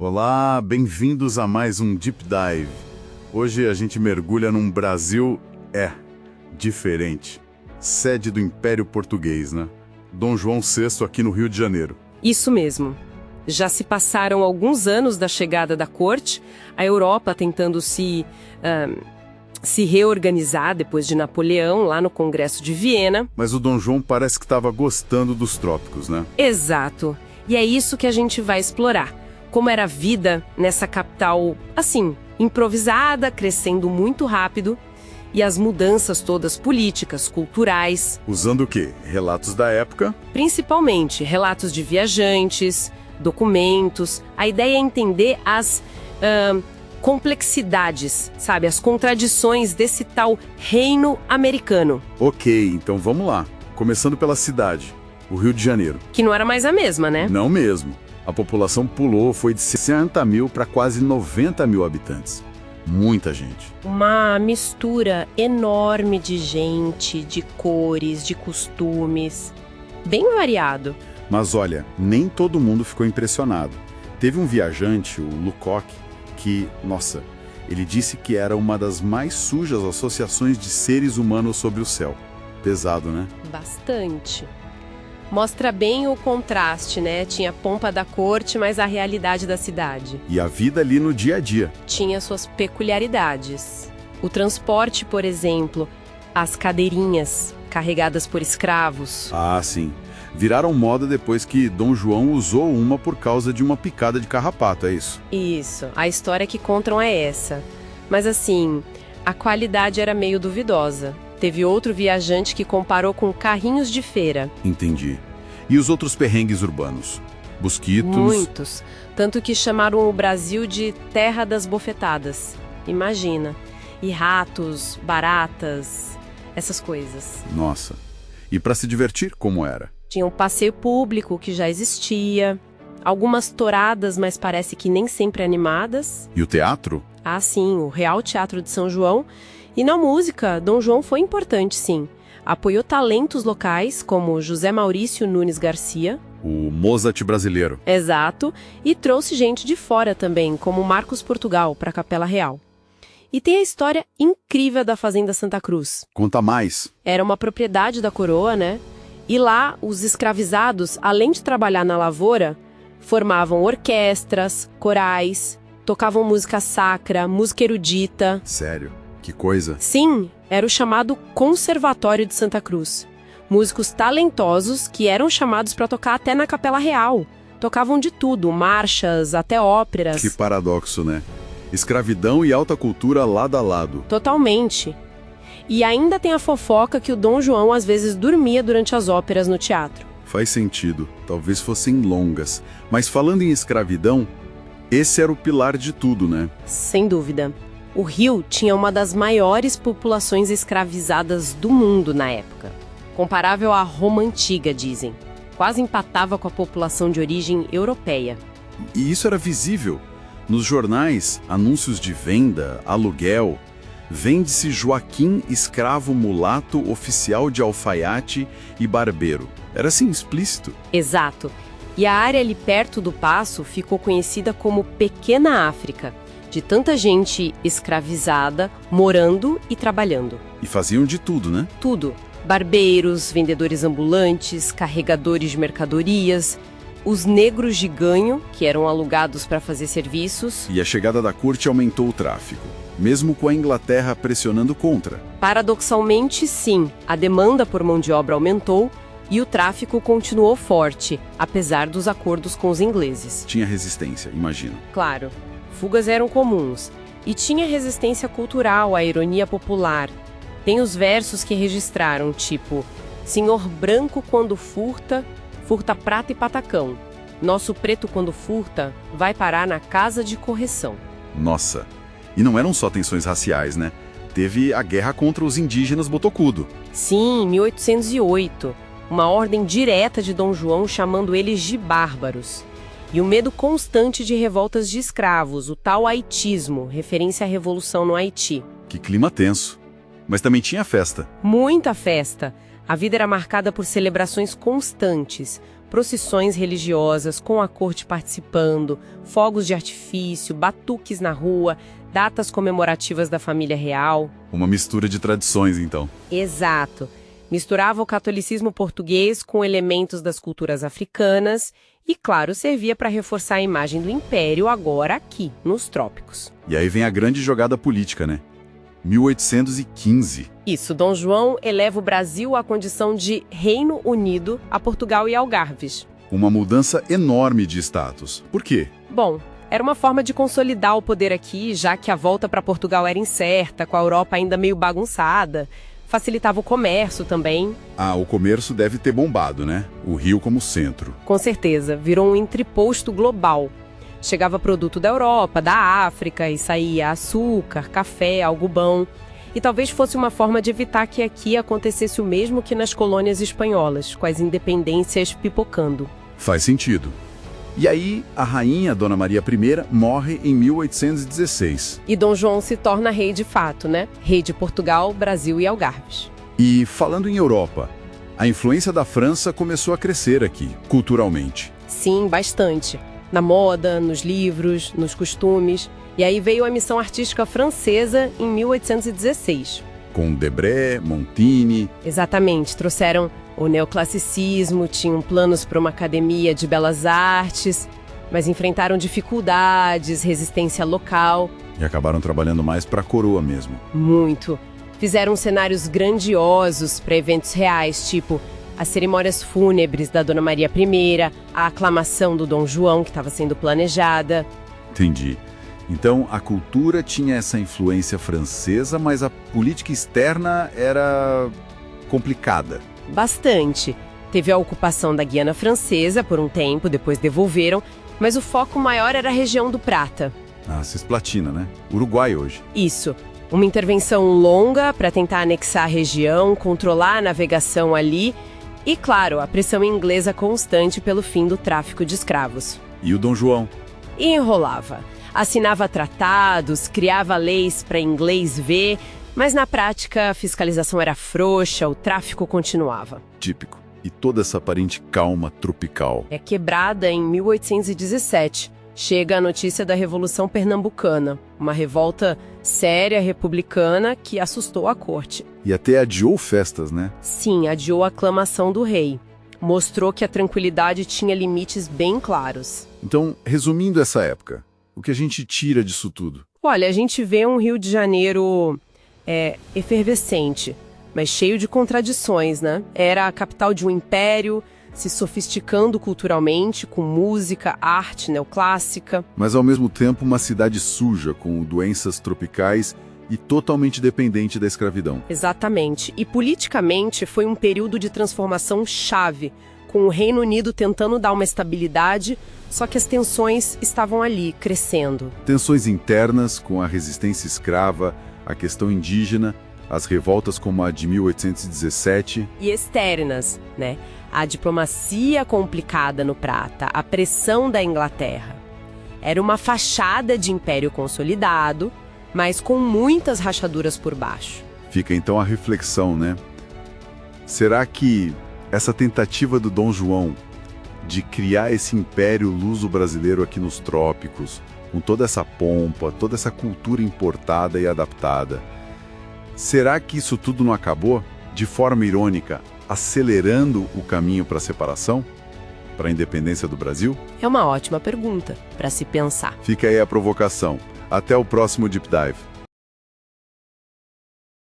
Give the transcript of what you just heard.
Olá, bem-vindos a mais um Deep Dive. Hoje a gente mergulha num Brasil, diferente. Sede do Império Português, né? Dom João VI aqui no Rio de Janeiro. Isso mesmo. Já se passaram alguns anos da chegada da corte, a Europa tentando se reorganizar depois de Napoleão, lá no Congresso de Viena. Mas o Dom João parece que estava gostando dos trópicos, né? Exato. E é isso que a gente vai explorar. Como era a vida nessa capital, assim, improvisada, crescendo muito rápido, e as mudanças todas políticas, culturais. Usando o quê? Relatos da época? Principalmente relatos de viajantes, documentos. A ideia é entender as complexidades, sabe? As contradições desse tal reino americano. Ok, então vamos lá. Começando pela cidade, o Rio de Janeiro. Que não era mais a mesma, né? Não mesmo. A população pulou, foi de 60 mil para quase 90 mil habitantes. Muita gente. Uma mistura enorme de gente, de cores, de costumes. Bem variado. Mas olha, nem todo mundo ficou impressionado. Teve um viajante, o Lecoq, que, nossa, ele disse que era uma das mais sujas associações de seres humanos sobre o céu. Pesado, né? Bastante. Mostra bem o contraste, né? Tinha a pompa da corte, mas a realidade da cidade. E a vida ali no dia a dia. Tinha suas peculiaridades. O transporte, por exemplo, as cadeirinhas carregadas por escravos. Ah, sim. Viraram moda depois que Dom João usou uma por causa de uma picada de carrapato, é isso? Isso. A história que contam é essa. Mas assim, a qualidade era meio duvidosa. Teve outro viajante que comparou com carrinhos de feira. Entendi. E os outros perrengues urbanos? Mosquitos? Muitos. Tanto que chamaram o Brasil de Terra das Bofetadas. Imagina. E ratos, baratas, essas coisas. Nossa. E para se divertir, como era? Tinha um passeio público que já existia. Algumas touradas, mas parece que nem sempre animadas. E o teatro? Ah, sim, o Real Teatro de São João. E na música, Dom João foi importante, sim. Apoiou talentos locais, como José Maurício Nunes Garcia. O Mozart brasileiro. Exato. E trouxe gente de fora também, como Marcos Portugal, para a Capela Real. E tem a história incrível da Fazenda Santa Cruz. Conta mais. Era uma propriedade da coroa, né? E lá, os escravizados, além de trabalhar na lavoura, formavam orquestras, corais, tocavam música sacra, música erudita. Sério? Que coisa. Sim, era o chamado Conservatório de Santa Cruz. Músicos talentosos que eram chamados para tocar até na Capela Real. Tocavam de tudo, marchas, até óperas. Que paradoxo, né? Escravidão e alta cultura lado a lado. Totalmente. E ainda tem a fofoca que o Dom João às vezes dormia durante as óperas no teatro. Faz sentido. Talvez fossem longas. Mas falando em escravidão, esse era o pilar de tudo, né? Sem dúvida. O Rio tinha uma das maiores populações escravizadas do mundo na época. Comparável à Roma Antiga, dizem. Quase empatava com a população de origem europeia. E isso era visível. Nos jornais, anúncios de venda, aluguel. Vende-se Joaquim, escravo mulato, oficial de alfaiate e barbeiro. Era assim, explícito. Exato. E a área ali perto do Paço ficou conhecida como Pequena África. De tanta gente escravizada, morando e trabalhando. E faziam de tudo, né? Tudo. Barbeiros, vendedores ambulantes, carregadores de mercadorias, os negros de ganho, que eram alugados para fazer serviços. E a chegada da corte aumentou o tráfico, mesmo com a Inglaterra pressionando contra. Paradoxalmente, sim, a demanda por mão de obra aumentou e o tráfico continuou forte, apesar dos acordos com os ingleses. Tinha resistência, imagino. Claro. Fugas eram comuns. E tinha resistência cultural à ironia popular. Tem os versos que registraram, tipo: Senhor branco quando furta, furta prata e patacão. Nosso preto quando furta, vai parar na casa de correção. Nossa, e não eram só tensões raciais, né? Teve a guerra contra os indígenas botocudo. Sim, em 1808. Uma ordem direta de Dom João chamando eles de bárbaros. E o medo constante de revoltas de escravos, o tal haitismo, referência à revolução no Haiti. Que clima tenso. Mas também tinha festa. Muita festa. A vida era marcada por celebrações constantes, procissões religiosas, com a corte participando, fogos de artifício, batuques na rua, datas comemorativas da família real. Uma mistura de tradições, então. Exato. Misturava o catolicismo português com elementos das culturas africanas e, claro, servia para reforçar a imagem do império agora aqui, nos trópicos. E aí vem a grande jogada política, né? 1815. Isso, Dom João eleva o Brasil à condição de Reino Unido a Portugal e Algarves. Uma mudança enorme de status. Por quê? Bom, era uma forma de consolidar o poder aqui, já que a volta para Portugal era incerta, com a Europa ainda meio bagunçada. Facilitava o comércio também. Ah, o comércio deve ter bombado, né? O Rio como centro. Com certeza, virou um entreposto global. Chegava produto da Europa, da África, e saía açúcar, café, algodão. E talvez fosse uma forma de evitar que aqui acontecesse o mesmo que nas colônias espanholas, com as independências pipocando. Faz sentido. E aí, a rainha Dona Maria I morre em 1816. E Dom João se torna rei de fato, né? Rei de Portugal, Brasil e Algarves. E, falando em Europa, a influência da França começou a crescer aqui, culturalmente. Sim, bastante. Na moda, nos livros, nos costumes. E aí veio a missão artística francesa em 1816. Com Debré, Montaigne... Exatamente, trouxeram o neoclassicismo, tinham planos para uma academia de belas artes, mas enfrentaram dificuldades, resistência local. E acabaram trabalhando mais para a coroa mesmo. Muito. Fizeram cenários grandiosos para eventos reais, tipo as cerimônias fúnebres da Dona Maria I, a aclamação do Dom João, que estava sendo planejada. Entendi. Então, a cultura tinha essa influência francesa, mas a política externa era complicada. Bastante. Teve a ocupação da Guiana Francesa por um tempo, depois devolveram, mas o foco maior era a região do Prata. A Cisplatina, né? Uruguai hoje. Isso. Uma intervenção longa para tentar anexar a região, controlar a navegação ali e, claro, a pressão inglesa constante pelo fim do tráfico de escravos. E o Dom João? E enrolava. Assinava tratados, criava leis para inglês ver, mas na prática a fiscalização era frouxa, o tráfico continuava. Típico. E toda essa aparente calma tropical. É quebrada em 1817. Chega a notícia da Revolução Pernambucana, uma revolta séria republicana que assustou a corte. E até adiou festas, né? Sim, adiou a aclamação do rei. Mostrou que a tranquilidade tinha limites bem claros. Então, resumindo essa época, o que a gente tira disso tudo? Olha, a gente vê um Rio de Janeiro efervescente, mas cheio de contradições, né? Era a capital de um império, se sofisticando culturalmente, com música, arte neoclássica. Mas ao mesmo tempo uma cidade suja, com doenças tropicais e totalmente dependente da escravidão. Exatamente. E politicamente foi um período de transformação chave, com o Reino Unido tentando dar uma estabilidade, só que as tensões estavam ali, crescendo. Tensões internas, com a resistência escrava, a questão indígena, as revoltas como a de 1817. E externas, né? A diplomacia complicada no Prata, a pressão da Inglaterra. Era uma fachada de império consolidado, mas com muitas rachaduras por baixo. Fica então a reflexão, né? Será que essa tentativa do Dom João de criar esse império luso-brasileiro aqui nos trópicos, com toda essa pompa, toda essa cultura importada e adaptada, será que isso tudo não acabou, de forma irônica, acelerando o caminho para a separação? Para a independência do Brasil? É uma ótima pergunta para se pensar. Fica aí a provocação. Até o próximo Deep Dive.